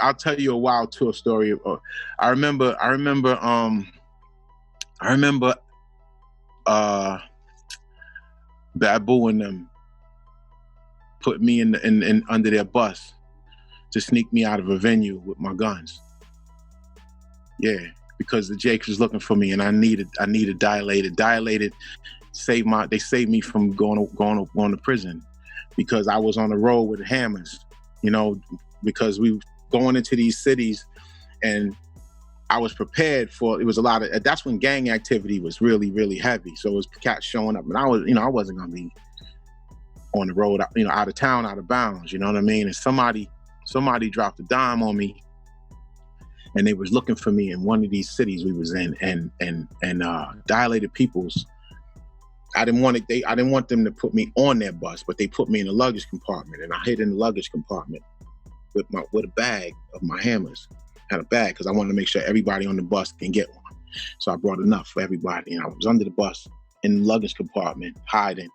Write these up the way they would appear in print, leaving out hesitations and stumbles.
I'll tell you a wild tour story. I remember Babu and them put me in under their bus to sneak me out of a venue with my guns. Yeah, because the Jakes was looking for me, and I needed Dilated. Dilated they saved me from going to prison, because I was on the road with hammers, you know, because we were going into these cities, and I was prepared for, it was a lot of, that's when gang activity was really, really heavy. So it was cats showing up, and I wasn't gonna be on the road, you know, out of town, out of bounds, you know what I mean? And somebody dropped a dime on me, and they was looking for me in one of these cities we was in, and Dilated Peoples, I didn't want them to put me on their bus, but they put me in the luggage compartment, and I hid in the luggage compartment with a bag of my hammers. I had a bag because I wanted to make sure everybody on the bus can get one. So I brought enough for everybody, and I was under the bus in the luggage compartment hiding,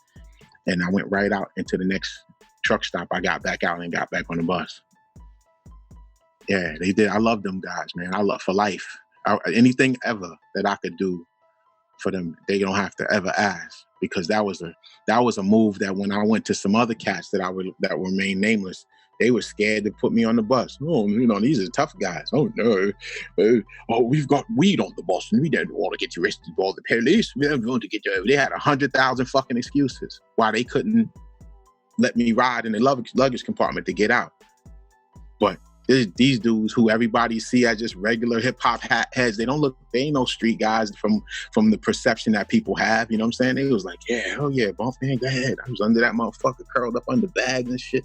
and I went right out into the next truck stop. I got back out and got back on the bus. Yeah, they did. I love them guys, man. I love for life. Anything ever that I could do for them, they don't have to ever ask, because that was a move that when I went to some other cats that remain nameless, they were scared to put me on the bus. Oh, you know, these are tough guys. Oh no, we've got weed on the bus, and we didn't want to get you arrested by the police. We didn't want to get you. They had 100,000 fucking excuses why they couldn't let me ride in the luggage compartment to get out. But these dudes who everybody see as just regular hip hop heads, they ain't no street guys from the perception that people have. You know what I'm saying? They was like, yeah, oh yeah, bump man, go ahead. I was under that motherfucker, curled up under bags and shit.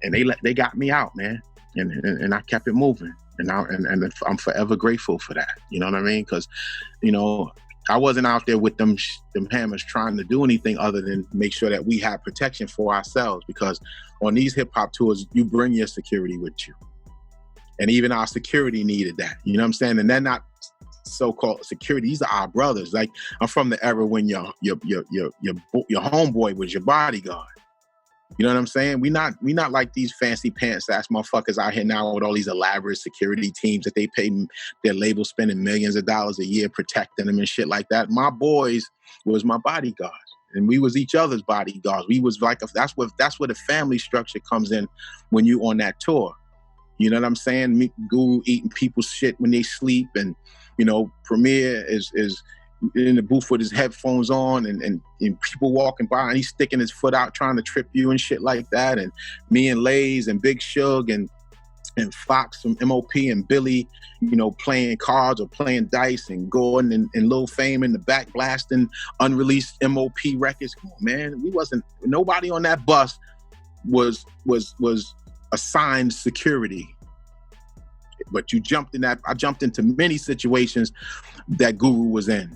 And they got me out, man, and I kept it moving, and I'm forever grateful for that. You know what I mean? Because, you know, I wasn't out there with them hammers trying to do anything other than make sure that we had protection for ourselves. Because on these hip hop tours, you bring your security with you, and even our security needed that. You know what I'm saying? And they're not so-called security; these are our brothers. Like, I'm from the era when your homeboy was your bodyguard. You know what I'm saying? We not like these fancy pants ass motherfuckers out here now with all these elaborate security teams that they pay their label spending millions of dollars a year protecting them and shit like that. My boys was my bodyguards, and we was each other's bodyguards. We was like that's where the family structure comes in when you on that tour. You know what I'm saying? Guru eating people's shit when they sleep, and you know, Premier is in the booth with his headphones on, and people walking by, and he's sticking his foot out trying to trip you and shit like that. And me and Lays and Big Shug and Fox from MOP and Billy, you know, playing cards or playing dice, and Gordon and Lil Fame in the back blasting unreleased MOP records. Come on, man. Nobody on that bus was assigned security. But I jumped into many situations that Guru was in,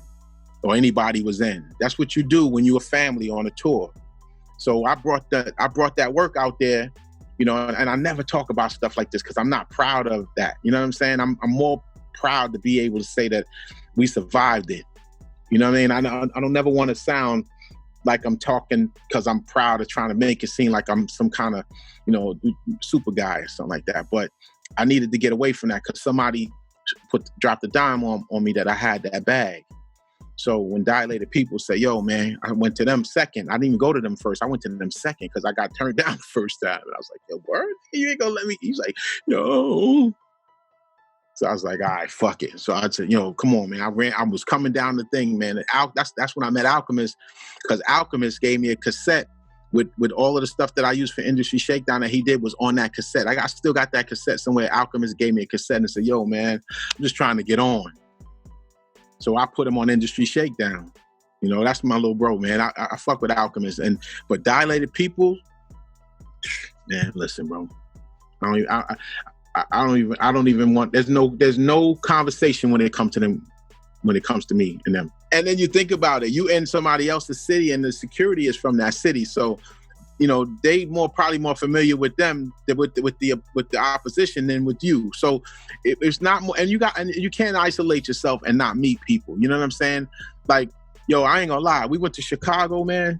or anybody was in. That's what you do when you're a family on a tour. So I brought that work out there, you know, and I never talk about stuff like this because I'm not proud of that. You know what I'm saying? I'm more proud to be able to say that we survived it. You know what I mean? I don't never want to sound like I'm talking because I'm proud of trying to make it seem like I'm some kind of, you know, super guy or something like that. But I needed to get away from that because somebody dropped a dime on me that I had that bag. So when Dilated Peoples say, yo, man, I went to them second. I didn't even go to them first. I went to them second because I got turned down the first time. And I was like, yo, word? You ain't gonna let me? He's like, no. So I was like, all right, fuck it. So I said, come on, man. I was coming down the thing, man. That's when I met Alchemist, because Alchemist gave me a cassette with all of the stuff that I used for Industry Shakedown that he did was on that cassette. I still got that cassette somewhere. Alchemist gave me a cassette and said, yo, man, I'm just trying to get on. So I put him on Industry Shakedown. You know, that's my little bro, man. I fuck with Alchemist. But Dilated Peoples, man, listen, bro. I don't even want, there's no conversation when it comes to them, when it comes to me and them. And then you think about it, you in somebody else's city and the security is from that city. So, you know, they probably more familiar with them with the opposition than with you. So it's not more, and you can't isolate yourself and not meet people. You know what I'm saying? Like, yo, I ain't gonna lie. We went to Chicago, man.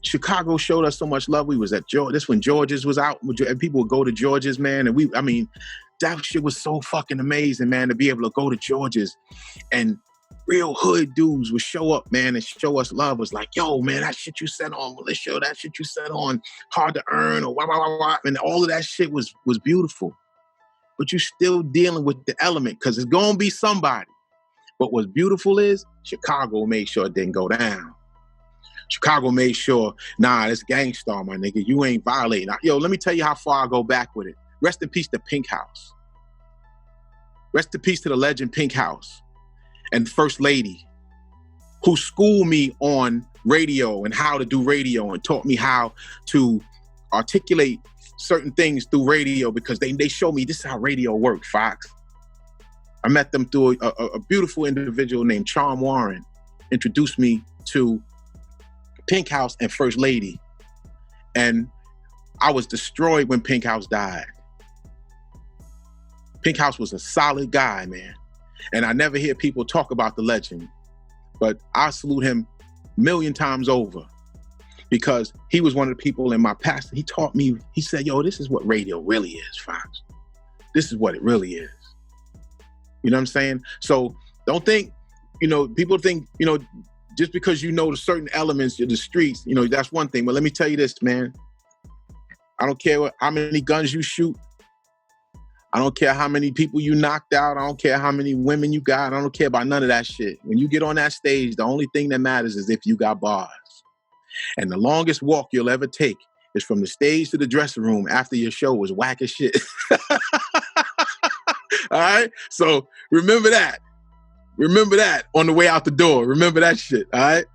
Chicago showed us so much love. We was at George. This when George's was out, and people would go to George's, man. And that shit was so fucking amazing, man, to be able to go to George's and real hood dudes would show up, man, and show us love. It was like, yo, man, that shit you said on Militia, that shit you said on Hard to Earn, or wah. And all of that shit was beautiful. But you still dealing with the element, because it's gonna be somebody. But what's beautiful is Chicago made sure it didn't go down. Chicago made sure, nah, this gangsta, my nigga, you ain't violating. Yo, let me tell you how far I go back with it. Rest in peace to Pink House. Rest in peace to the legend Pink House and First Lady, who schooled me on radio and how to do radio and taught me how to articulate certain things through radio, because they showed me this is how radio works, Fox. I met them through a beautiful individual named Charm Warren, introduced me to Pink House and First Lady. And I was destroyed when Pink House died. Pink House was a solid guy, man. And I never hear people talk about the legend, but I salute him a million times over, because he was one of the people in my past. He taught me, he said, yo, this is what radio really is, Fox. This is what it really is. You know what I'm saying? So don't think, people think, just because you know the certain elements of the streets, that's one thing. But let me tell you this, man. I don't care how many guns you shoot. I don't care how many people you knocked out. I don't care how many women you got. I don't care about none of that shit. When you get on that stage, the only thing that matters is if you got bars. And the longest walk you'll ever take is from the stage to the dressing room after your show was whack as shit. All right? So remember that. Remember that on the way out the door. Remember that shit, all right?